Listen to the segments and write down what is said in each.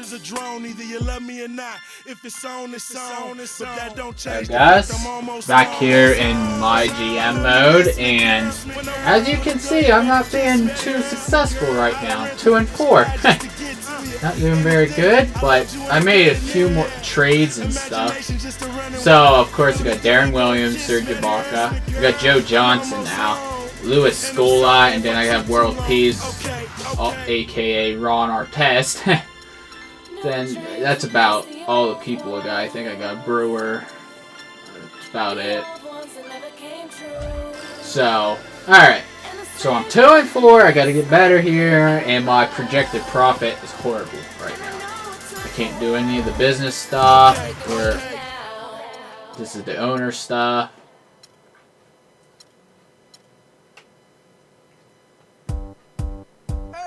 is a drone, either you love me or not. If it's on, it's on. But that don't change. Hey guys, back here in MyGm mode, and as you can see, I'm not being too successful right now. 2 and 4. Not doing very good, but I made a few more trades and stuff. So, of course, we got Darren Williams, Serge Ibaka. We got Joe Johnson now, Louis Scola, and then I have World Peace, aka Ron Artest. Then that's about all the people I got. I think I got Brewer. That's about it. So, alright. So I'm 2 and 4. I gotta get better here, and my projected profit is horrible right now. I can't do any of the business stuff, or this is the owner stuff.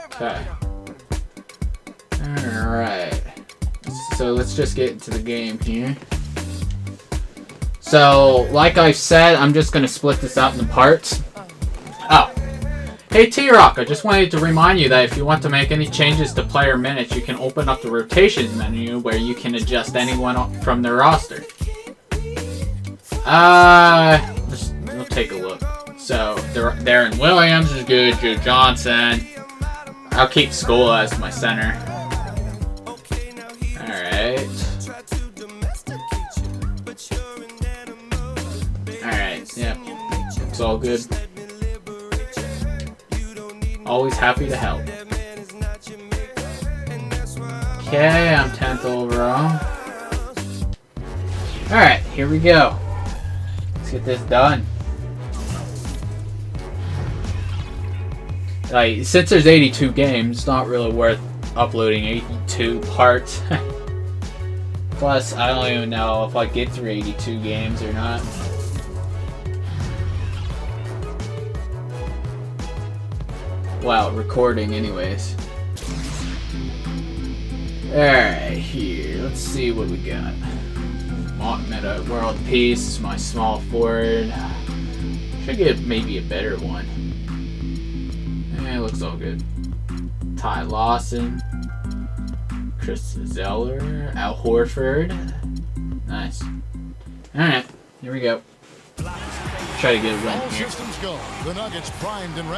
Okay. Alright. So let's just get into the game here. So, like I said, I'm just gonna split this out into parts. Oh. Hey T-Rock, I just wanted to remind you that if you want to make any changes to player minutes, you can open up the rotations menu where you can adjust anyone from their roster. We'll take a look. So, Darren Williams is good, Joe Johnson. I'll keep Scola as my center. Alright. Alright, yeah. It's all good. Always happy to help. Okay, I'm 10th overall. Alright, here we go. Let's get this done. Like, since there's 82 games, it's not really worth uploading 82 parts. Plus, I don't even know if I get through 82 games or not. Wow, recording anyways. Alright, here. Let's see what we got. Meta World Peace, my small forward. Should get maybe a better one. It looks all good. Ty Lawson. Chris Zeller. Al Horford. Nice. Alright, here we go. Try to get a win here.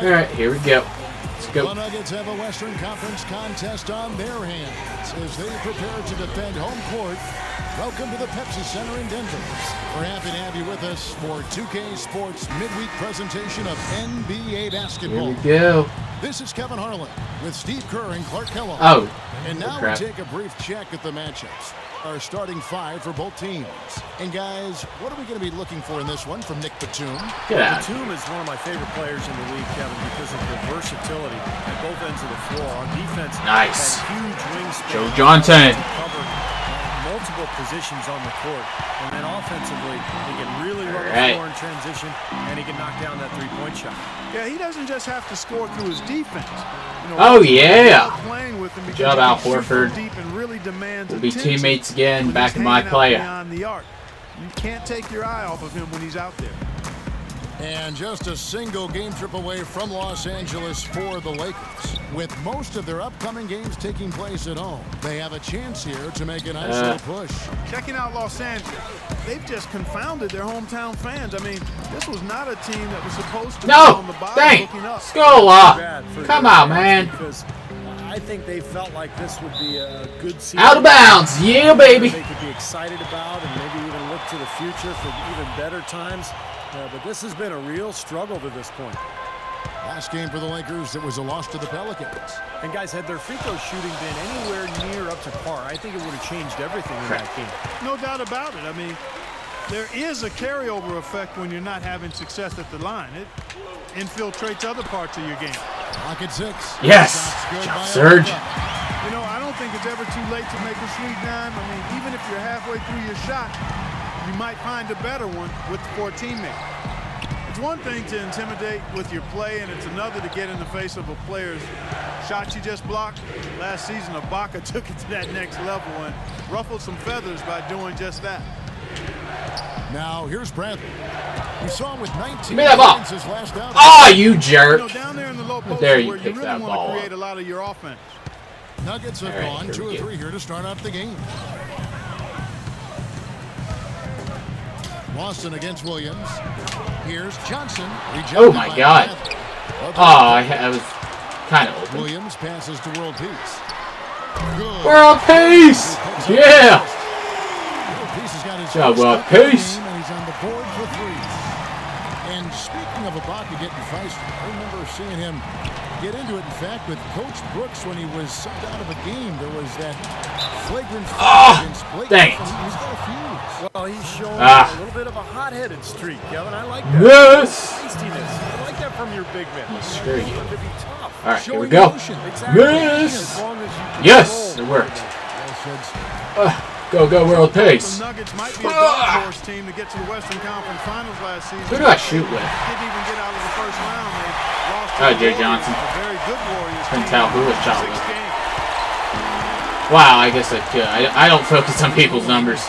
Alright, here we go. Let's go. The Nuggets have a Western Conference contest on their hands as they prepare to defend home court. Welcome to the Pepsi Center in Denver. We're happy to have you with us for 2K Sports midweek presentation of NBA basketball. Here we go. This is Kevin Harlan with Steve Kerr and Clark Kellogg. Oh, and now we take a brief check at the matchups. Our starting 5 for both teams. And guys, what are we going to be looking for in this one from Nick Batum? Batum is one of my favorite players in the league, Kevin, because of the versatility at both ends of the floor. On defense, nice. Huge wingspan. Joe Johnson. Cover multiple positions on the court. And then offensively, he can really run the floor in transition, and he can knock down that three-point shot. Yeah, he doesn't just have to score through his defense. You know, oh, yeah. Good job, Al Horford. Really we'll be teammates again, back in my player. The arc. You can't take your eye off of him when he's out there. And just a single game trip away from Los Angeles for the Lakers. With most of their upcoming games taking place at home, they have a chance here to make a nice little push. Checking out Los Angeles, they've just confounded their hometown fans. I mean, this was not a team that was supposed to be on the bottom looking up. Scola! Come on, man. Because I think they felt like this would be a good season. Out of bounds, yeah, baby. They could be excited about and maybe even look to the future for even better times. But this has been a real struggle to this point. Last game for the Lakers, it was a loss to the Pelicans. And guys, had their free throw shooting been anywhere near up to par, I think it would have changed everything in that game. No doubt about it. I mean, there is a carryover effect when you're not having success at the line. It infiltrates other parts of your game. Pocket 6. Yes. Surge. You know, I don't think it's ever too late to make a sweet dime. I mean, even if you're halfway through your shot, you might find a better one for a teammate. It's one thing to intimidate with your play, and it's another to get in the face of a player's shot you just blocked. Last season, Ibaka took it to that next level and ruffled some feathers by doing just that. Now, here's Bradley. We saw him with 19 points his last out. Oh, you jerk. You know, down there in the low post there you where pick you that really ball want to create up. a lot of your offense. Nuggets have gone 2 of 3 here to start out the game. Lawson against Williams. Here's Johnson. Oh my God. Oh, I was kind of open. Williams passes to World Peace. Good. World Peace! Yeah! World Peace has got his Yeah, first World bucket of the Peace. game, and he's on the board for 3. And speaking of Ibaka getting feisty, I remember seeing him get into it. In fact, with Coach Brooks when he was subbed out of a game, there was that flagrant foul against Blake. Dang it. He's got a fuse. Well, he's showing a little bit of a hot-headed streak, Kevin. I like that. Yes! Feistiness. I like that from your big man. Screw you. To be tough. All right, here we Showing go. emotion. Exactly. Yes! As long as you Yes, it worked. Well said. Go, go, World Peace. The Nuggets might be a dark horse team to get to the Western Conference Finals last season. Who do I shoot with? Didn't even get out of the first round. They lost to Oh, the Jay Warriors, Johnson. a very good Warriors Couldn't team tell who was in shot 6 with. games. Wow, I guess I could. I don't focus on people's numbers.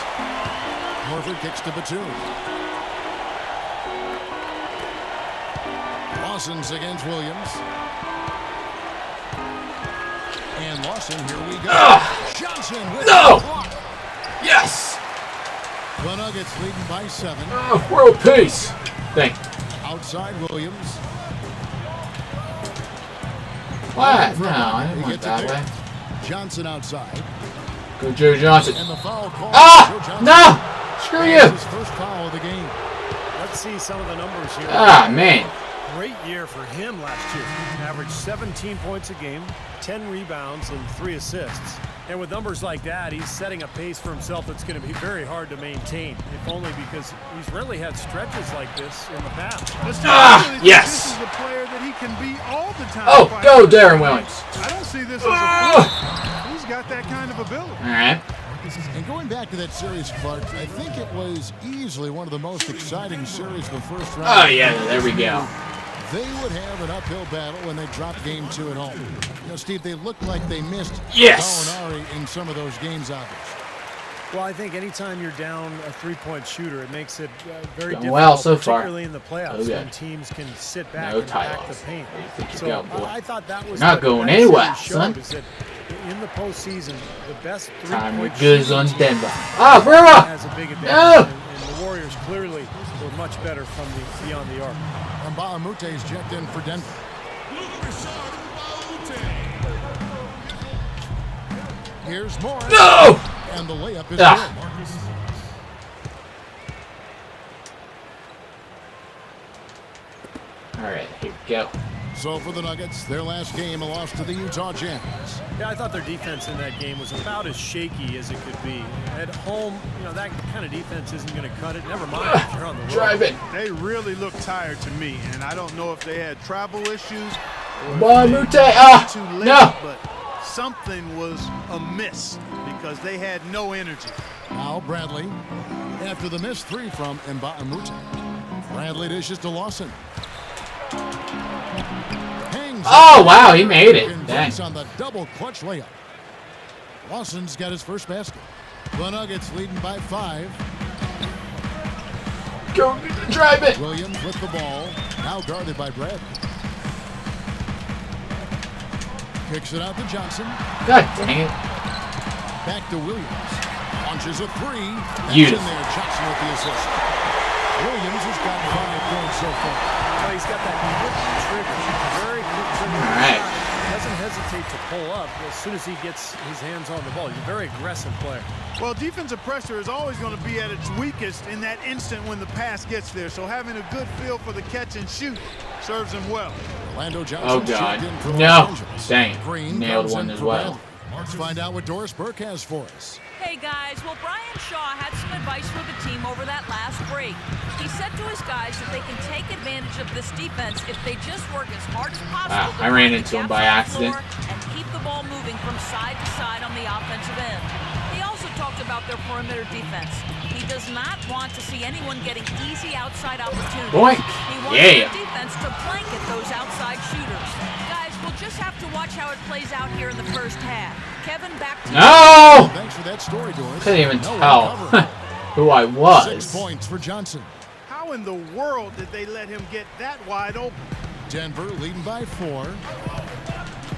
Horford kicks to Batum. Lawson's against Williams. And Lawson, here we go. Johnson with No! the block. Yes! The Nuggets leading by 7. World Peace. Thank you. Outside Williams. What? No, I didn't He want gets that it way. there. Johnson outside. Go, Joe Johnson. And the foul call. Ah! Joe Johnson. No! Screw That's you! his first foul of the game. Let's see some of the numbers here. Ah, man. Great year for him last year. Averaged 17 points a game, 10 rebounds, and 3 assists. And with numbers like that, he's setting a pace for himself that's going to be very hard to maintain, if only because he's rarely had stretches like this in the past. Yes! This is a player that he can be all the time. Oh, go, Darren Williams. I don't see this as a fluke. He's got that kind of ability. All right. And going back to that series, Clark, I think it was easily one of the most exciting series of the first round. Oh, yeah, there we go. They would have an uphill battle when they dropped game 2 at home. You know, Steve, they looked like they missed Yes. Gallinari in some of those games out there. Well, I think anytime you're down a three-point shooter, it makes it very Going difficult, well so far. particularly in the playoffs Oh, yeah. when teams can sit back No and pack the tie-offs. paint. Where do you think you're So going, boy? I thought that was Not what going that anywhere, series son. showed, is that in the postseason, the best Time three-point it goes shooting on team Denver. Ah, Brewer! has a big advantage, No! and the Warriors clearly were much better from beyond the arc. And Bahamute is checked in for Denver. Here's Morris. No! And the layup is Ah. good. All right, here we go. So for the Nuggets, their last game, a loss to the Utah Jazz. Yeah, I thought their defense in that game was about as shaky as it could be. At home, you know, that kind of defense isn't going to cut it. Never mind if you're on the road. Drive it. They really look tired to me, and I don't know if they had travel issues or if Bahamute, they ah, too late, no. but something was amiss because they had no energy. Now Bradley, after the missed 3 from Mbamute. Bradley dishes to Lawson. Hangs Oh, it. wow, he made it. And Dang. dunks on the double clutch layup. Lawson's got his first basket. The Nuggets leading by 5. Go, drive it. Williams with the ball. Now guarded by Bradley. Kicks it out to Johnson. God dang it. Back to Williams. Launches a 3. That's Beautiful. in there. Johnson with the assist. Williams has got 5 points so far. So he's got that quick trigger, very quick trigger. All right. Doesn't hesitate to pull up as soon as he gets his hands on the ball. He's a very aggressive player. Well, defensive pressure is always going to be at its weakest in that instant when the pass gets there. So having a good feel for the catch and shoot serves him well. Orlando Oh, Johnson God. checked in for No. Los Angeles. Dang it. Green Nailed comes one in as for well. Bradley. Let's find out what Doris Burke has for us. Hey guys, well Brian Shaw had some advice for the team over that last break. He said to his guys that they can take advantage of this defense if they just work as hard as possible. I ran into him him by accident. And keep the ball moving from side to side on the offensive end. He also talked about their perimeter defense. He does not want to see anyone getting easy outside opportunities. Boink. He wants Yeah. the defense to blanket those outside shooters. Guys, we'll just have to watch how it plays out here in the first half. Kevin, back to you. No! Thanks for that story, Doris. Couldn't even No tell recovery. who I 6 was. points for Johnson. How in the world did they let him get that wide open? Denver leading by 4.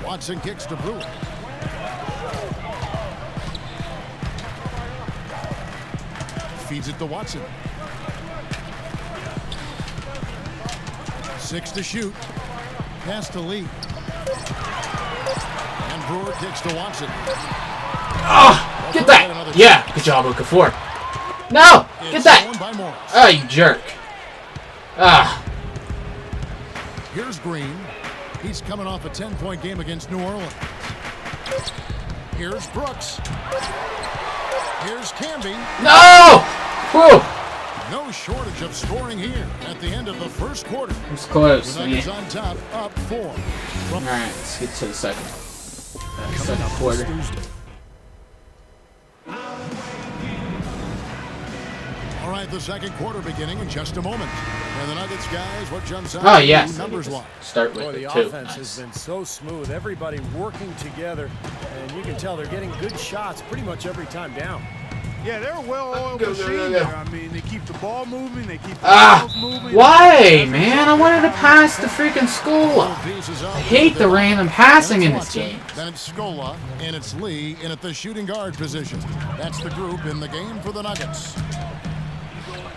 Watson kicks to Brewer. Feeds it to Watson. 6 to shoot. Pass to Lee. And Brewer kicks to Watson. Ah, get that! Yeah, good job, Okafor. No, get that! Oh, you jerk. Ah. Here's Green. He's coming off a 10-point game against New Orleans. Here's Brooks. Here's Camby. No! Whew. No shortage of scoring here at the end of the first quarter. It was close, The man. Nuggets on top, up 4. All right, let's get to the second quarter. All right, the second quarter beginning in just a moment. And the Nuggets guys, what jumps out? Oh, yes. Numbers-wise. Start Boy, with the it, too. offense has been so smooth. Everybody working together, and you can tell they're getting good shots pretty much every time down. Yeah, they're a well-oiled machine there. I mean, they keep the ball moving, they keep the Ah, balls moving. why, man? I wanted to pass the freaking Scola. I hate the random passing in this game. Then it's Scola, and it's Lee in at the shooting guard position. That's the group in the game for the Nuggets.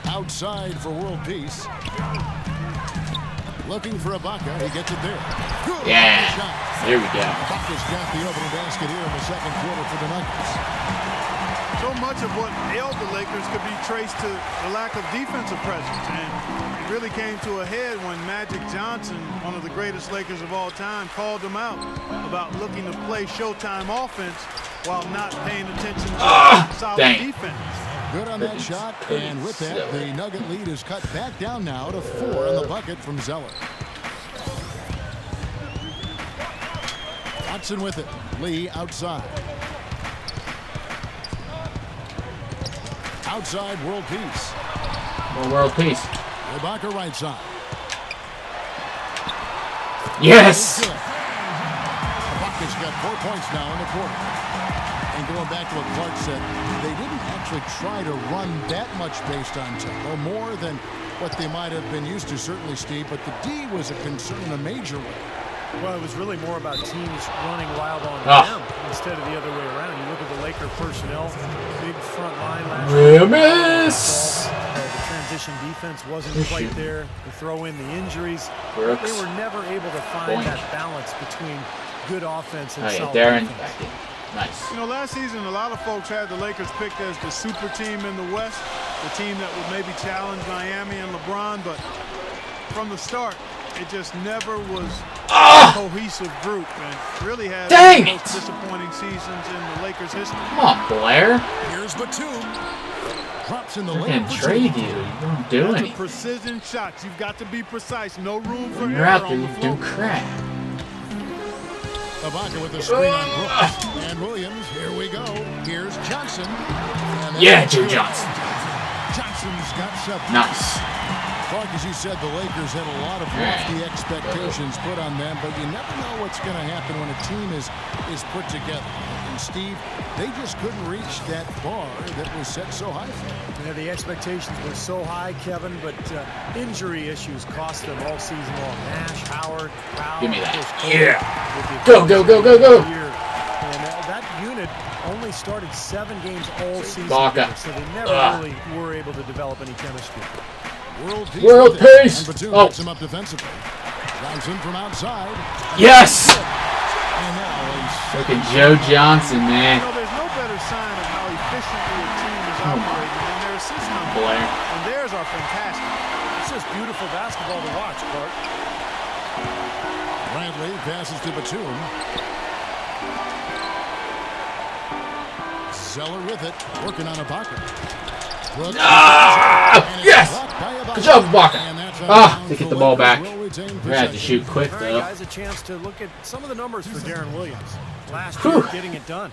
Outside for world peace. Looking for Ibaka. He gets it there. Good Yeah, shot. there we go. Ibaka's got the opening basket here in the second quarter for the Nuggets. So much of what ailed the Lakers could be traced to the lack of defensive presence. And it really came to a head when Magic Johnson, one of the greatest Lakers of all time, called them out about looking to play Showtime offense while not paying attention to solid defense. Good on that shot, and with that, the Nugget lead is cut back down now to 4 in the bucket from Zeller. Watson with it. Lee outside. Outside, world peace. More world peace. Ibaka right side. Yes! Ibaka's got 4 points now in the quarter. And going back to what Clark said, they didn't actually try to run that much based on tempo, more than what they might have been used to, certainly, Steve, but the D was a concern in a major way. Well, it was really more about teams running wild on them instead of the other way around. You look at the Laker personnel, big front line last year. Miss! The transition defense wasn't quite there. You throw in the injuries. Brooks. They were never able to find that balance between good offense and solid Darren. defense. Nice. You know, last season, a lot of folks had the Lakers picked as the super team in the West, the team that would maybe challenge Miami and LeBron, but from the start, it just never was a cohesive group and really had one of the most disappointing seasons in the Lakers' history. Come on, Blair. Here's Batum. Drops in the I lane. can trade you. You don't do anything. Precision shots. You've got to be precise. No room for When you're error out there, on you the do floor. crap. Ibaka with the screen on Brooks. And Williams, here we go. Here's Johnson. Yeah, Joe Johnson. Johnson's got 7. Nice. Clark, as you said, the Lakers had a lot of lofty expectations put on them, but you never know what's going to happen when a team is put together. And Steve, they just couldn't reach that bar that was set so high for them. Yeah, the expectations were so high, Kevin, but injury issues cost them all season long. Nash, Howard, Powell. Give me that. Yeah. Go, go, go, go, go. And that unit only started 7 games all season, Baka. so they never really were able to develop any chemistry. World peace. And Batum picks him up defensively. Johnson from outside. Yes! And now he's Look at Joe Johnson, man. You know, there's no better sign of how efficiently a team is operating than their assist numbers. Blair. And theirs are fantastic. It's just beautiful basketball to watch, Clark. Bradley passes to Batum. Zeller with it, working on Ibaka. Brooks. Yes! Good job, Ibaka. They get the ball back. We had to shoot quick, All right, though. guys, a chance to look at some of the numbers for Darren Williams. Last year, getting it done.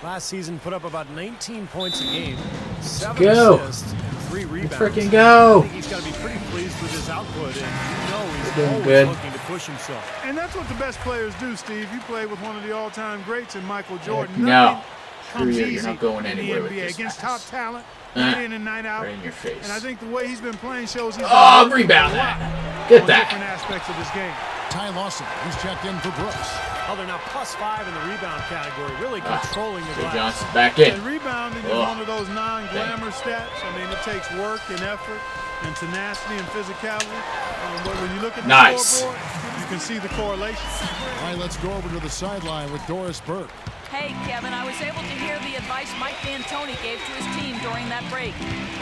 Last season, put up about 19 points a game, 7 assists, and 3 rebounds. Freaking go! I think he's got to be pretty pleased with his output, and you know he's Doing always good. looking to push himself. And that's what the best players do, Steve. You play with one of the all-time greats in Michael Jordan. No. Comes Screw you. easy You're not going in the anywhere with NBA this. against top talent, night in and night out. Right in your face. And I think the way he's been playing shows he's Oh, been rebound a lot that. Get on that. different aspects of this game. Ty Lawson, he's checked in for Brooks. how they're now +5 in the rebound category, really controlling the Joe glass. Johnson back in. And rebounding is one of those non-glamour stats. I mean, it takes work and effort and tenacity and physicality. But when you look at the scoreboard, you can see the correlation. All right, let's go over to the sideline with Doris Burke. Hey, Kevin, I was able to hear the advice Mike D'Antoni gave to his team during that break.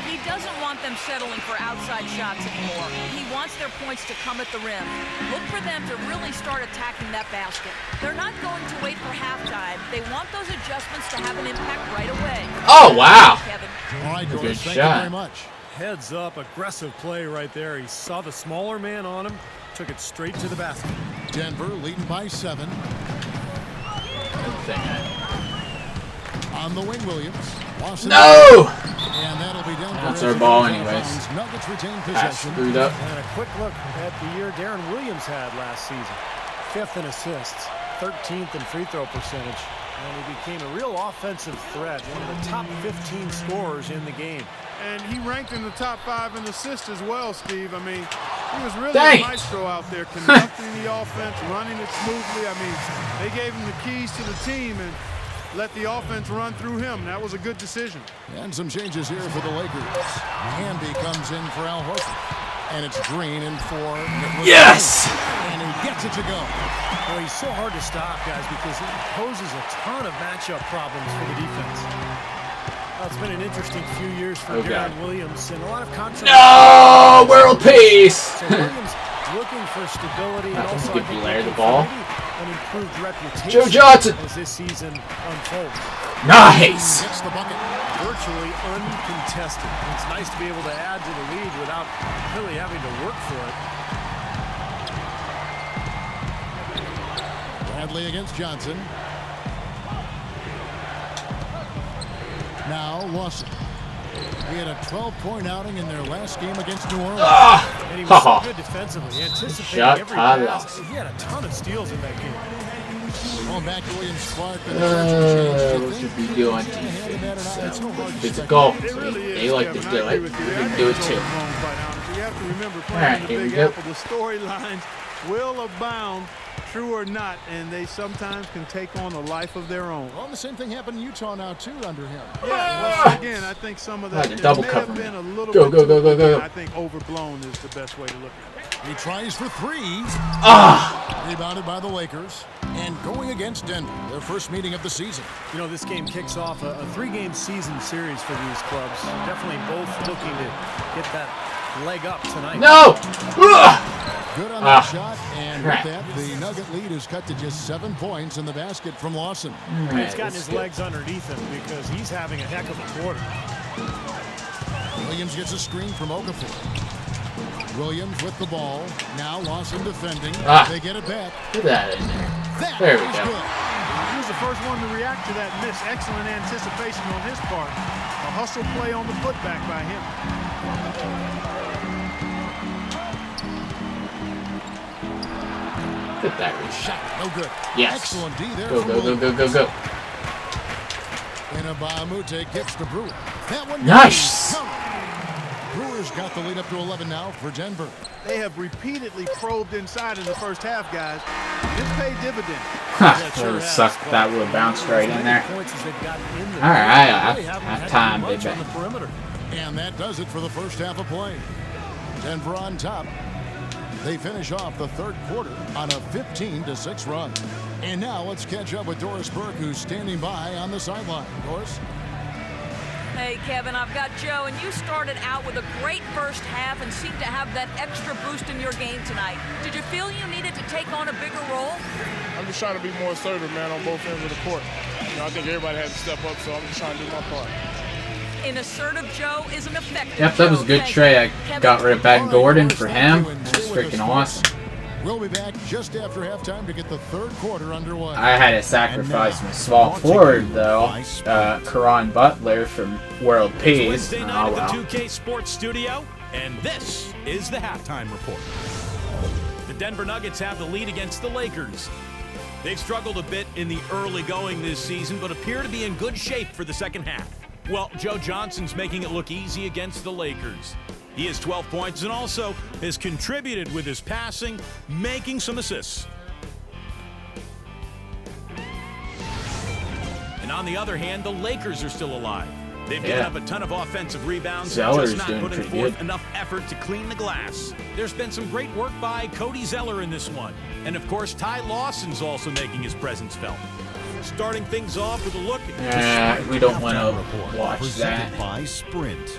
He doesn't want them settling for outside shots anymore. He wants their points to come at the rim. Look for them to really start attacking that basket. They're not going to wait for halftime. They want those adjustments to have an impact right away. Oh, wow. Kevin. All right, Good Doris, thank shot. you very much. Heads up, aggressive play right there. He saw the smaller man on him, took it straight to the basket. Denver leading by 7. On the wing, Williams. No! And that'll be Denver. That's our ball anyways. Nuggets retain Pass possession. screwed up. And a quick look at the year Darren Williams had last season. 5th in assists, 13th in free throw percentage, and he became a real offensive threat, one of the top 15 scorers in the game. And he ranked in the top 5 in assists as well, Steve. I mean, he was really Dang. a maestro out there, conducting the offense, running it smoothly. I mean, they gave him the keys to the team and let the offense run through him. That was a good decision. And some changes here for the Lakers. Hamby comes in for Al Horford. And it's Green in for Nicholas. Yes! And he gets it to go. Well, he's so hard to stop, guys, because he poses a ton of matchup problems for the defense. Well, it's been an interesting few years for Darren Williams and a lot of controversy. No! World peace! So Williams looking for stability and also Give Blair the ball. an improved reputation Joe Johnson. as this season unfolds. Nice! Gets the bucket. Virtually uncontested. It's nice to be able to add to the lead without really having to work for it. Bradley against Johnson. Now Lawson. He had a 12-point outing in their last game against New Orleans. And he was so good defensively, anticipating Shot every Todd pass. Lawson. He had a ton of steals in that game. Going back to Williams Clark. What should we do on defense? Physical. They like to do it. We can do it too. You have to remember, playing Alright, in here the we Big go. Apple, the storylines will abound, true or not, and they sometimes can take on a life of their own. Well, the same thing happened in Utah now, too, under him. Yeah, once again, I think some of that They're double may have covering. been a little Go, bit go, go, go, go. I think overblown is the best way to look at it. He tries for 3. Ah! Rebounded by the Lakers. And going against Denver, their first meeting of the season. You know, this game kicks off a 3-game season series for these clubs. Definitely both looking to get that leg up tonight. No! Ugh! Good on that Ah. shot, and Crap. with that, the Nugget lead is cut to just 7 points in the basket from Lawson. He's gotten his legs underneath him because he's having a heck of a quarter. Williams gets a screen from Okafor. Williams with the ball. Now Lawson defending. Ah. They get it back. Put that in there. That There we is go. good. He was the first one to react to that miss. Excellent anticipation on his part. A hustle play on the putback by him. Put that in. Shot, no good. Yes. Excellent D there Go, from go, go, Williams. go, go, go. And Abamute gets the Brewer. That one Nice. goes. Brewers got the lead up to 11 now for Denver. They have repeatedly probed inside in the first half, guys. This paid dividends. Huh, that would suck if that would have bounced right in there. Points as they've gotten in the All right, game. Really haven't half had time, much baby. on the perimeter. And that does it for the first half of play. Denver on top. They finish off the third quarter on a 15-6 run. And now let's catch up with Doris Burke, who's standing by on the sideline. Doris? Hey, Kevin, I've got Joe, and you started out with a great first half and seemed to have that extra boost in your game tonight. Did you feel you needed to take on a bigger role? I'm just trying to be more assertive, man, on both ends of the court. You know, I think everybody has to step up, so I'm just trying to do my part. An assertive Joe is an effective Yep, that was a Joe. good Thank trade. you. I got rid of Ben Gordon for him. That's freaking awesome. We'll be back just after halftime to get the third quarter underway. I had to sacrifice my small forward, though. Karan Butler from World Peace. Wednesday Oh, night well. at the 2K Sports Studio, and this is the halftime report. The Denver Nuggets have the lead against the Lakers. They've struggled a bit in the early going this season, but appear to be in good shape for the second half. Well, Joe Johnson's making it look easy against the Lakers. He has 12 points and also has contributed with his passing, making some assists. And on the other hand, the Lakers are still alive. They've given up a ton of offensive rebounds, Zeller's just not doing putting pretty forth good. enough effort to clean the glass. There's been some great work by Cody Zeller in this one. And of course, Ty Lawson's also making his presence felt. Starting things off with a look at We don't want to watch Presented that. by Sprint.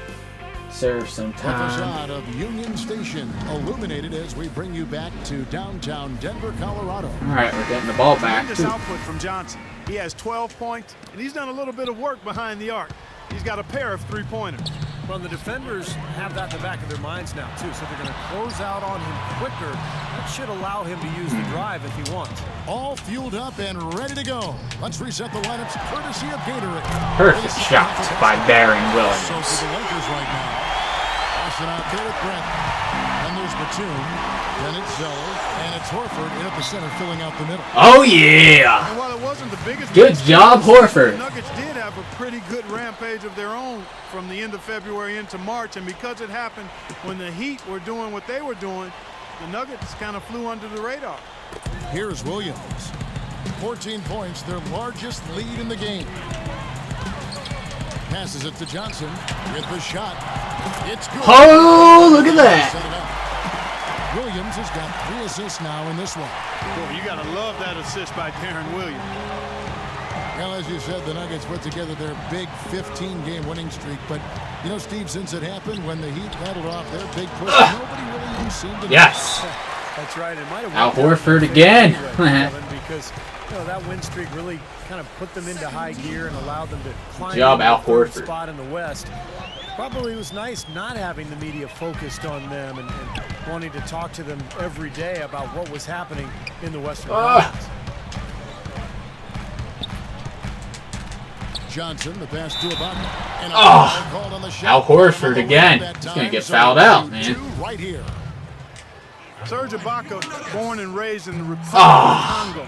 Serve some The time. facade of Union Station illuminated as we bring you back to downtown Denver, Colorado. All right, we're getting the ball back. Tremendous output from Johnson. He has 12 points, and he's done a little bit of work behind the arc. He's got a pair of three-pointers. Well, the defenders have that in the back of their minds now, too, so they're going to close out on him quicker. That should allow him to use the drive if he wants. All fueled up and ready to go. Let's reset the lineups courtesy of Gatorade. Perfect shot by Baron So Williams. for the Lakers right now, passing out there to Brent. And there's Batum, then it's Zeller, and it's Horford in at the center filling out the middle. Oh yeah! And while it wasn't the biggest Good win job, the Horford. Nuggets did have a pretty good rampage of their own from the end of February into March, and because it happened when the Heat were doing what they were doing, the Nuggets kind of flew under the radar. Here's Williams. 14 points, their largest lead in the game. Passes it to Johnson with the shot. It's good. Oh, look at that. Set it up. Williams has got 3 assists now in this one. Boy, you got to love that assist by Darren Williams. Well, as you said, the Nuggets put together their big 15-game winning streak. But, you know, Steve, since it happened when the Heat rattled off their big push, nobody really even seemed to Yes. That's right. It might have Al worked out Horford in their again. favor anyway, Kevin, because that win streak really kind of put them into high gear and allowed them to climb Job, into Al the third Horford. spot in the West. Probably was nice not having the media focused on them and wanting to talk to them every day about what was happening in the Western Conference. Johnson, the pass to Ibaka. And called on the shot. Al Horford again. He's going to get fouled out, man. Right here. Serge Ibaka, born and raised in the Republic of Congo.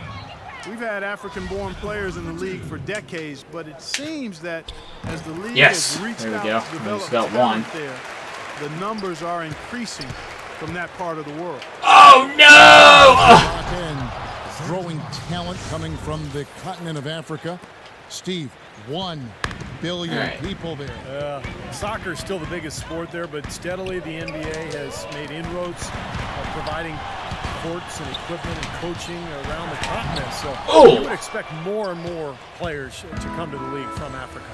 We've had African-born players in the league for decades, but it seems that as the league Yes. has reached There we out go. to develop He's got talent one. there, the numbers are increasing from that part of the world. Oh no! And growing talent coming from the continent of Africa. Steve, 1 billion people there. Soccer is still the biggest sport there, but steadily the NBA has made inroads, providing courts and equipment and coaching around the continent. So you would expect more and more players to come to the league from Africa.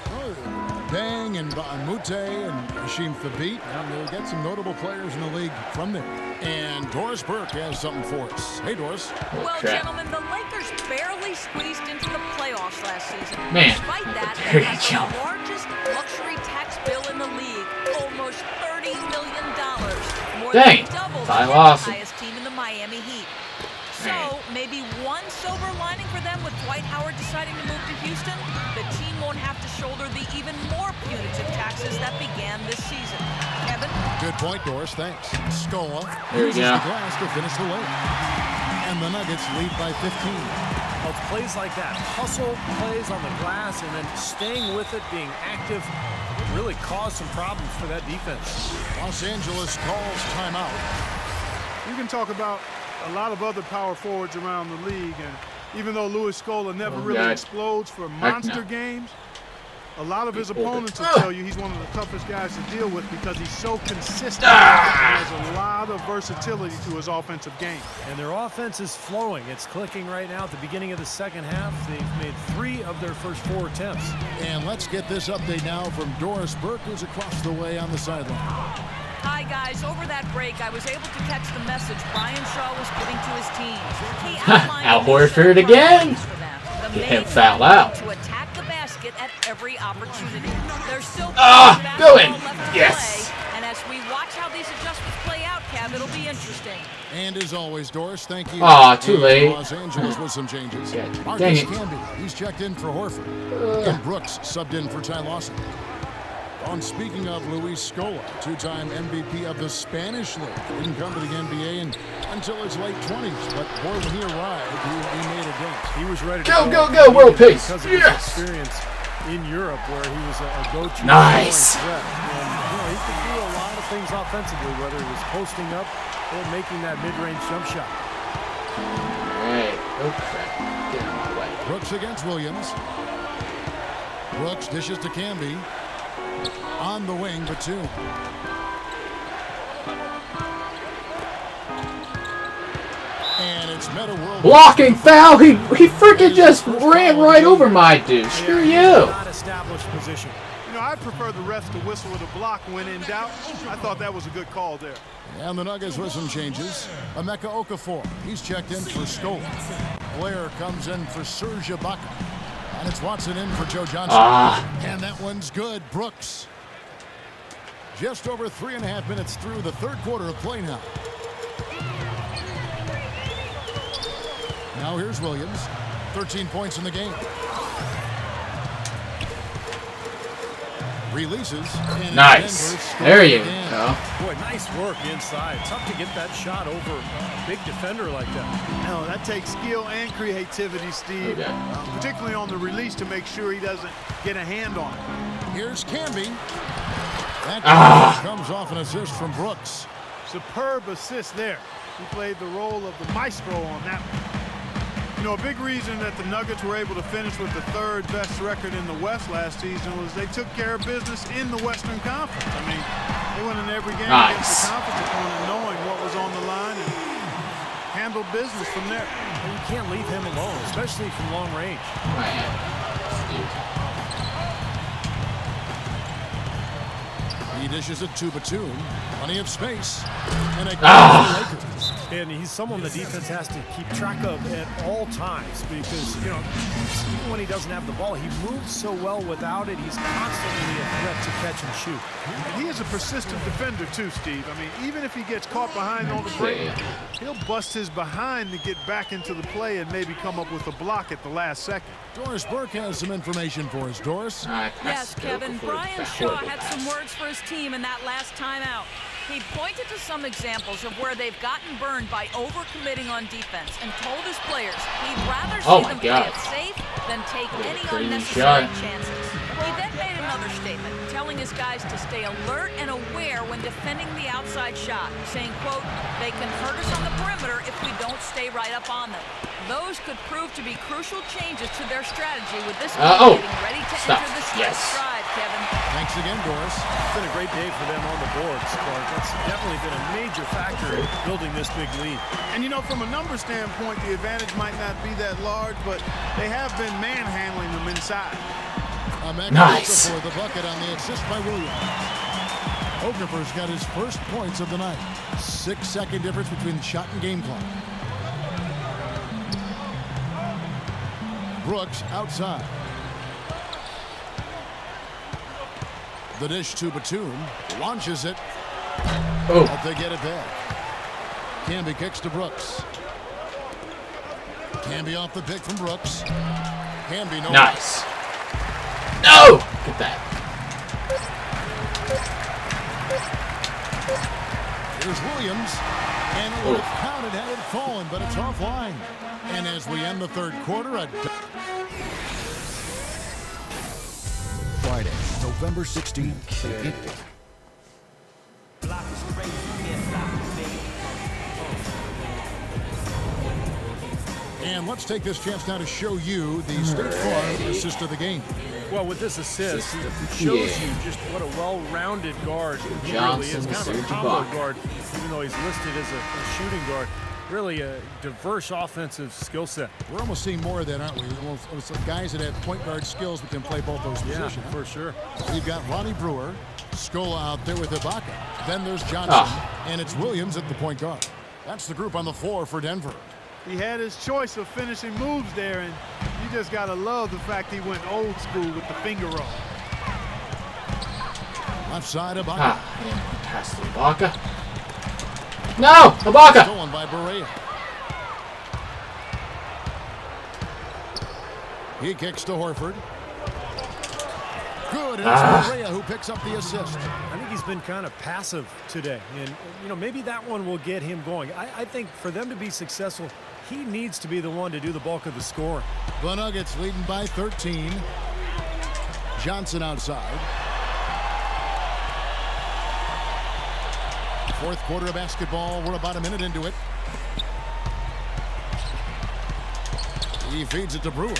Bang and Mute and Hashim Thabit. We've got some notable players in the league from there. And Doris Burke has something for us. Hey, Doris. Well, crap. gentlemen, the Lakers barely squeezed into the playoffs last season. Man, Despite that, dirty they had jump. the largest luxury tax bill in the league, almost $30 million. More Dang, than double Ty the Lawson. highest team in the Miami Heat. So, maybe one silver lining for them with Dwight Howard deciding to move to Houston, the team won't have to shoulder the even more punitive taxes that began this season. Kevin? Good point, Doris. Thanks. Scola There we uses go. the glass to finish the lane. And the Nuggets lead by 15. Well, it's plays like that, hustle plays on the glass, and then staying with it, being active, really caused some problems for that defense. Los Angeles calls timeout. You can talk about a lot of other power forwards around the league, and even though Louis Scola never really God. explodes for Heck monster no. games, a lot of his Hold it. opponents will tell you he's one of the toughest guys to deal with because he's so consistent. He has a lot of versatility to his offensive game. And their offense is flowing. It's clicking right now at the beginning of the second half. They've made 3 of their first 4 attempts. And let's get this update now from Doris Burke, who's across the way on the sideline. Hi, guys. Over that break, I was able to catch the message Brian Shaw was giving to his team. He outlined Al a new set Horford of again. priorities for them. The Get main him fouled one out. to attack the basket at every opportunity. There's still go in. basketball left to Yes. play, and as we watch how these adjustments play out, Kev, it'll be interesting. And as always, Doris, thank you. Aw, too And late. Los Angeles with some changes. Yeah, dang Marcus it. Camby, he's checked in for Horford. And Brooks subbed in for Ty Lawson. On speaking of Luis Scola, 2-time MVP of the Spanish League. Didn't come to the NBA until his late 20s, but boy, when he arrived, he made a dent. He was ready to Go, world peace. because of Yes. his experience in Europe where he was a go-to Nice. scoring threat. And, he could do a lot of things offensively, whether it was posting up or making that mid-range jump shot. Hey, oh crap. Get out of my way. Brooks against Williams. Brooks dishes to Camby. On the wing, Batum. And it's Meta World. Blocking foul! He freaking just ran right over my dude. Screw you! Not established position. You know, I prefer the refs to whistle with a block when in doubt. I thought that was a good call there. And the Nuggets with some changes. Emeka Okafor, he's checked in for Scola. Blair comes in for Serge Ibaka. And it's Watson in for Joe Johnson. And that one's good. Brooks. Just over 3.5 minutes through the third quarter of play now. Now here's Williams. 13 points in the game. Releases. Nice. There you go. Boy, nice work inside. Tough to get that shot over a big defender like that. No, that takes skill and creativity, Steve. Okay. Particularly on the release to make sure he doesn't get a hand on it. Here's Camby. That comes off an assist from Brooks. Superb assist there. He played the role of the maestro on that one. You know, a big reason that the Nuggets were able to finish with the third best record in the West last season was they took care of business in the Western Conference. I mean, they went in every game against the conference opponent knowing what was on the line and handled business from there. And you can't leave him alone, especially from long range. He dishes it to Batum. Plenty of space. And And he's someone the defense has to keep track of at all times because, you know, even when he doesn't have the ball, he moves so well without it. He's constantly a threat to catch and shoot. And he is a persistent defender too, Steve. I mean, even if he gets caught behind on the break, he'll bust his behind to get back into the play and maybe come up with a block at the last second. Doris Burke has some information for us. Doris? Yes, Kevin. Brian Shaw had some words for his team in that last timeout. He pointed to some examples of where they've gotten burned by overcommitting on defense and told his players he'd rather see them play it safe than take any unnecessary chances. He then made another statement, telling his guys to stay alert and aware when defending the outside shot, saying, quote, "They can hurt us on the perimeter if we don't stay right up on them." Those could prove to be crucial changes to their strategy with this team getting ready to enter the stretch stride, Kevin. Thanks again, Doris. It's been a great day for them on the boards, Clark. That's definitely been a major factor in building this big lead. And, you know, from a number standpoint, the advantage might not be that large, but they have been manhandling them inside. Nice. For the bucket on the assist by Williams. Okafor's got his first points of the night. 6-second difference between shot and game clock. Brooks outside. The dish to Batum. Launches it. But they get it back. Camby kicks to Brooks. Camby off the pick from Brooks. Camby no. Nice. No! Get that. Here's Williams. And it would have counted had it fallen, but it's offline. And as we end the third quarter, Friday, November 16th. And let's take this chance now to show you the State Farm assist of the game. Well, with this assist, it shows you just what a well-rounded guard he really is. Kind of a combo guard, even though he's listed as a shooting guard. Really a diverse offensive skill set. We're almost seeing more of that, aren't we? Almost guys that have point guard skills but can play both those positions. For sure. We've got Ronnie Brewer, Scola out there with Ibaka. Then there's Johnson, and it's Williams at the point guard. That's the group on the floor for Denver. He had his choice of finishing moves there, and you just got to love the fact he went old school with the finger roll. Left side, Ibaka. Pass to Ibaka. No! Ibaka! Stolen by Barea. He kicks to Horford. Good, and it's Barea who picks up the assist. I think he's been kind of passive today, and you know maybe that one will get him going. I think for them to be successful, he needs to be the one to do the bulk of the scoring. The Nuggets leading by 13. Johnson outside. Fourth quarter of basketball. We're about a minute into it. He feeds it to Brewer.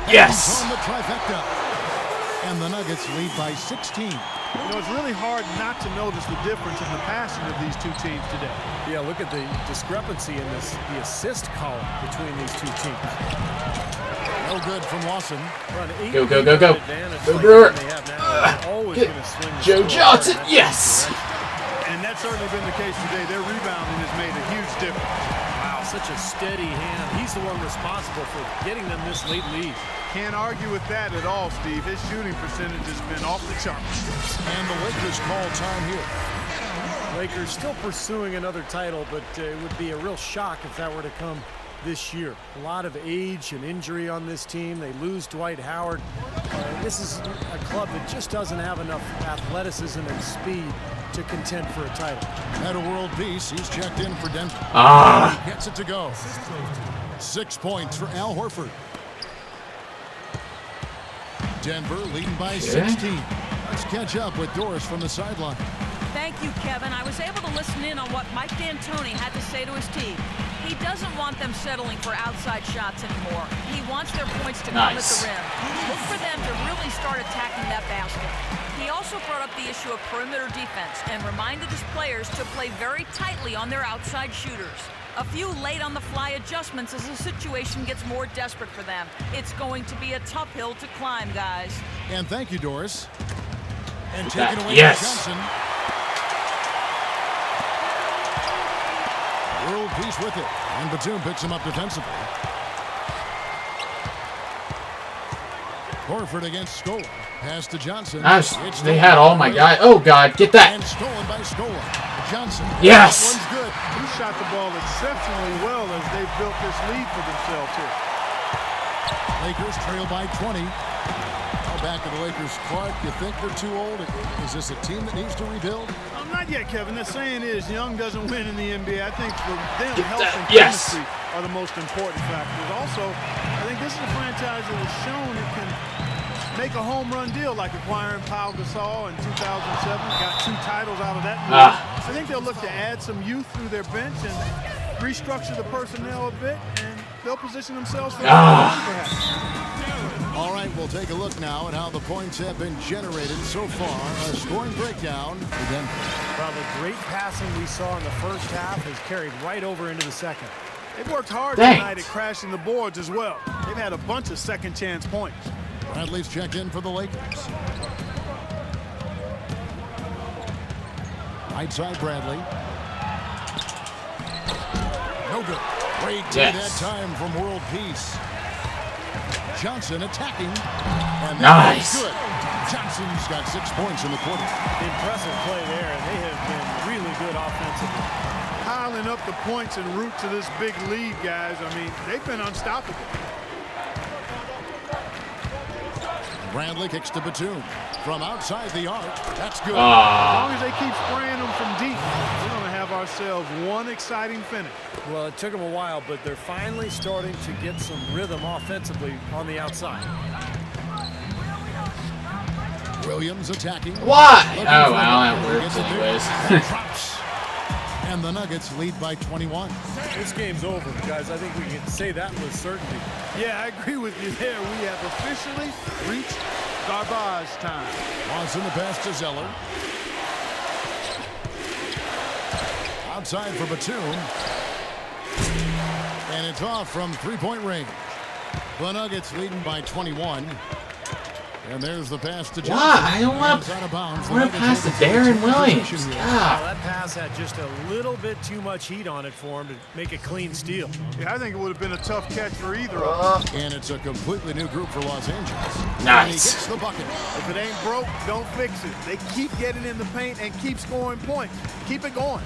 Yes. On the trifecta. And the Nuggets lead by 16. You know, it's really hard not to notice the difference in the passing of these two teams today. Yeah, look at the discrepancy in the assist column between these two teams. No good from Lawson. Go, go, go, go. Go, Brewer. Get Joe score. Johnson. Yes. And that's certainly been the case today. Their rebounding has made a huge difference. Wow, such a steady hand. He's the one responsible for getting them this late lead. Can't argue with that at all, Steve. His shooting percentage has been off the charts. And the Lakers call time here. Lakers still pursuing another title, but it would be a real shock if that were to come this year. A lot of age and injury on this team. They lose Dwight Howard. This is a club that just doesn't have enough athleticism and speed to contend for a title. At a world peace, he's checked in for Denver. He gets it to go. 6 points for Al Horford. Denver leading by 16. Let's catch up with Doris from the sideline. Thank you, Kevin. I was able to listen in on what Mike D'Antoni had to say to his team. He doesn't want them settling for outside shots anymore. He wants their points to come at the rim. Look for them to really start attacking that basket. He also brought up the issue of perimeter defense and reminded his players to play very tightly on their outside shooters. A few late-on-the-fly adjustments as the situation gets more desperate for them. It's going to be a tough hill to climb, guys. And thank you, Doris. And taken away Yes. by Johnson. World peace with it. And Batum picks him up defensively. Horford against Scola. Pass to Johnson. They had all my guys. Oh, God. Get that. And stolen by Scola. Johnson. Yes. That one's good. He shot the ball exceptionally well as they've built this lead for themselves here. Lakers trail by 20. Now back to the Lakers. Clark, you think they're too old? Is this a team that needs to rebuild? Not yet, Kevin. The saying is young doesn't win in the NBA. I think for them, health and Yes. chemistry are the most important factors. Also, I think this is a franchise that has shown it can make a home run deal, like acquiring Pau Gasol in 2007. Got 2 titles out of that move. I think they'll look to add some youth through their bench and restructure the personnel a bit, and they'll position themselves for perhaps. All right, we'll take a look now at how the points have been generated so far. A scoring breakdown for Denver. Well, the great passing we saw in the first half has carried right over into the second. They've worked hard tonight at crashing the boards as well. They've had a bunch of second chance points. Bradley's checked in for the Lakers. Right side Bradley. No good. Great tee that time from World Peace. Johnson attacking. And nice. Good. Johnson's got 6 points in the quarter. Impressive play there, and they have been really good offensively. Piling up the points en route to this big lead, guys. I mean, they've been unstoppable. Bradley kicks to Batum. From outside the arc. That's good. As long as they keep spraying them from deep, we're going to have ourselves one exciting finish. Well, it took them a while, but they're finally starting to get some rhythm offensively on the outside. Williams attacking. Why? Oh, well, that works anyways. Drops. And the Nuggets lead by 21. This game's over, guys. I think we can say that with certainty. Yeah, I agree with you there. We have officially reached garbage time. Wants in the pass to Zeller. Outside for Batum. And it's off from three-point range. The Nuggets leading by 21. And there's the pass to Johnson. Why? I don't want to pass to Darren Williams. Well, that pass had just a little bit too much heat on it for him to make a clean steal. Yeah, I think it would have been a tough catch for either of them. And it's a completely new group for Los Angeles. Nice. And he gets the bucket. If it ain't broke, don't fix it. They keep getting in the paint and keep scoring points. Keep it going.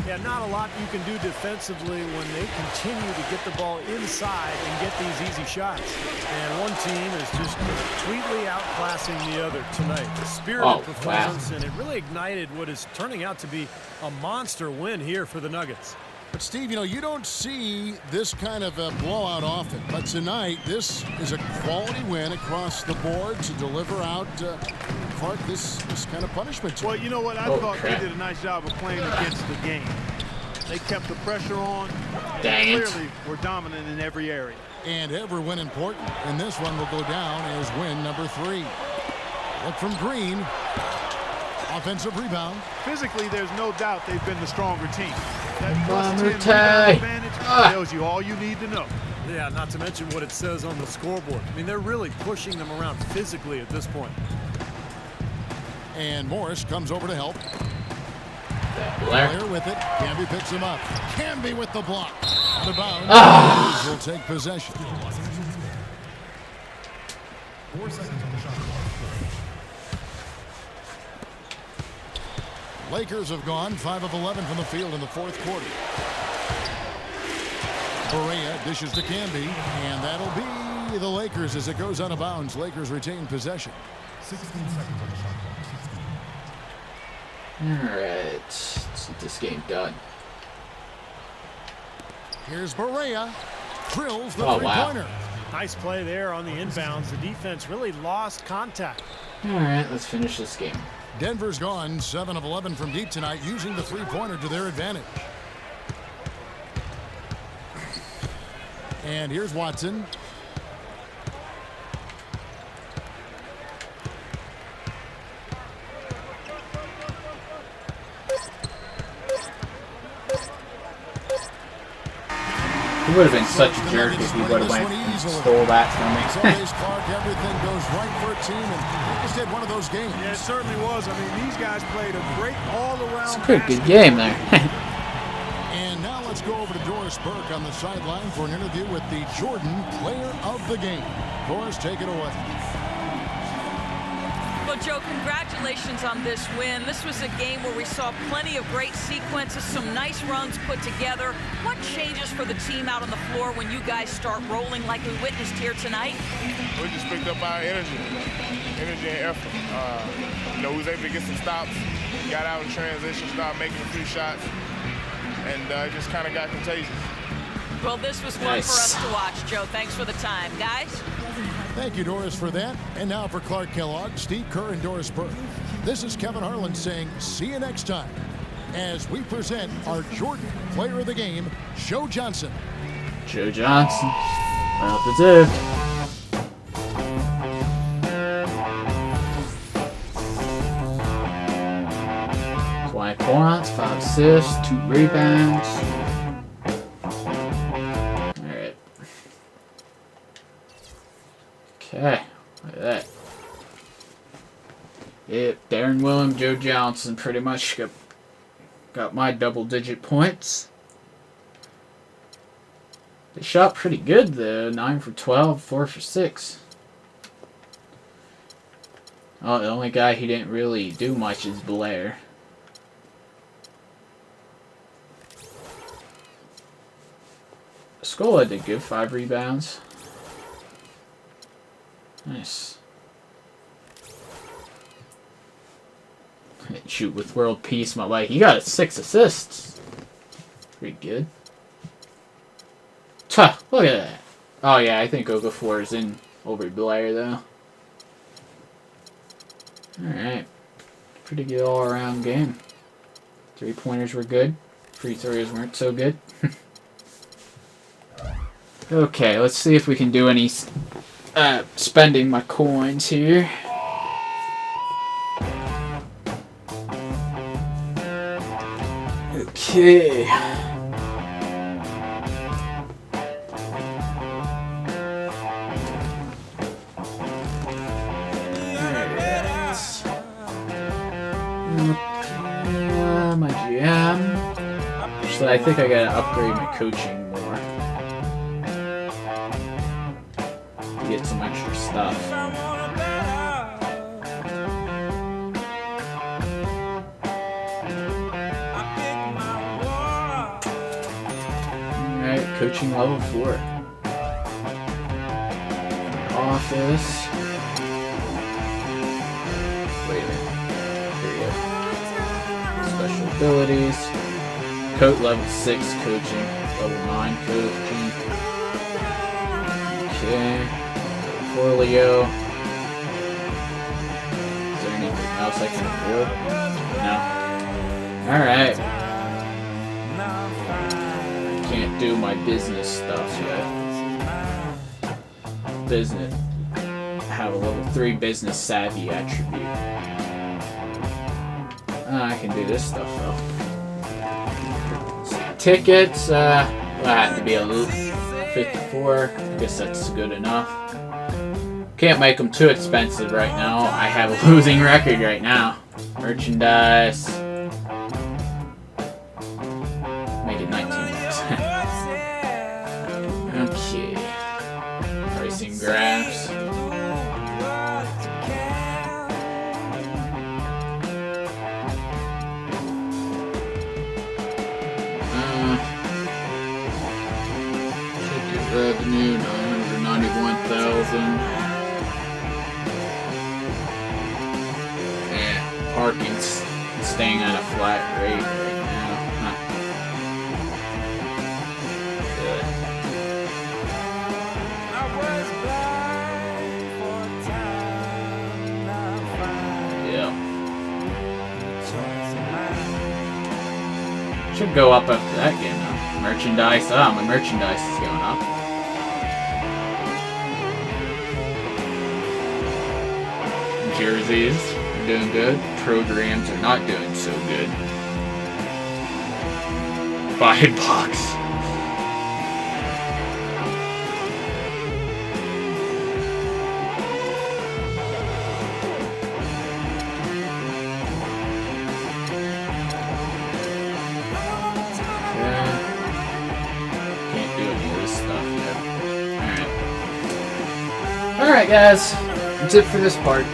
Yeah, not a lot you can do defensively when they continue to get the ball inside and get these easy shots. And one team is just completely outclassing the other tonight. A spirited performance, and it really ignited what is turning out to be a monster win here for the Nuggets. But, Steve, you know, you don't see this kind of a blowout often. But tonight, this is a quality win across the board to deliver out Clark this kind of punishment. Well, you know what? I thought they did a nice job of playing against the game. They kept the pressure on. Dang it. Clearly were dominant in every area. And every win important. And this one will go down as win number 3. Look from Green. Offensive rebound. Physically, there's no doubt they've been the stronger team. That Bomber +10 tie. rebound advantage tells you all you need to know. Yeah, not to mention what it says on the scoreboard. I mean, they're really pushing them around physically at this point. And Morris comes over to help. Blair. Blair with it. Camby picks him up. Camby with the block. Out of bounds. Will take possession. 4 seconds on the shot clock. Lakers have gone 5 of 11 from the field in the fourth quarter. Berea dishes to Camby, and that'll be the Lakers as it goes out of bounds. Lakers retain possession. 16 seconds on the shot clock. 16. Alright, let's get this game done. Here's Berea. Drills the Oh, wow. three-pointer. Nice play there on the inbounds. The defense really lost contact. Alright, let's finish this game. Denver's gone 7 of 11 from deep tonight, using the three-pointer to their advantage. And here's Watson. He would have been such a jerk if he would have went and stole that from me. Sundays, Clark, everything goes right for a team, and they just had one of those games. Yeah, it certainly was. I mean, these guys played a great all-around. It's a pretty good game there. And now let's go over to Doris Burke on the sideline for an interview with the Jordan Player of the Game. Doris, take it away. Well, Joe, congratulations on this win. This was a game where we saw plenty of great sequences, some nice runs put together. What changes for the team out on the floor when you guys start rolling like we witnessed here tonight? We just picked up our energy and effort. We was able to get some stops, got out in transition, started making a few shots, and it just kind of got contagious. Well, this was one for us to watch, Joe. Thanks for the time. Guys? Thank you, Doris, for that. And now for Clark Kellogg, Steve Kerr, and Doris Burke. This is Kevin Harlan saying see you next time as we present our Jordan Player of the Game, Joe Johnson. Joe Johnson. Well deserved. Points, 5 assists, 2 rebounds. Alright. Okay, look at that. Yep, Darren William, Joe Johnson pretty much got my double-digit points. They shot pretty good though, 9 for 12, 4 for 6. Oh, the only guy he didn't really do much is Blair. Scola did good, 5 rebounds. Nice. Shoot with world peace, my way. He got 6 assists. Pretty good. Tuh, look at that. Oh yeah, I think Okafor is in over Blair though. Alright. Pretty good all-around game. 3-pointers were good. Free throws weren't so good. Okay, let's see if we can do any spending my coins here. Okay. MyGm. Actually, I think I gotta upgrade my coaching more. Get some extra stuff. Alright, coaching level 4. Office. Wait a minute. Here we go. Special abilities. Coat level 6 coaching. Level 9 coaching. Okay. Portfolio. Is there anything else I can afford? No. Alright. Can't do my business stuff yet. business. Have a level 3 business savvy attribute. I can do this stuff though. So, tickets, will have to be a 54. I guess that's good enough. Can't make them too expensive right now. I have a losing record right now. Merchandise. Make it 19 bucks. Okay. Pricing graphs. Ticket revenue 991,000. Parking's staying at a flat rate right now. Good. Yeah. Should go up after that game though. Merchandise. Ah, my merchandise is going up. Jerseys. Doing good. Programs are not doing so good. Buy box. Okay. Can't do any of this stuff yet. Alright. Alright guys. That's it for this part.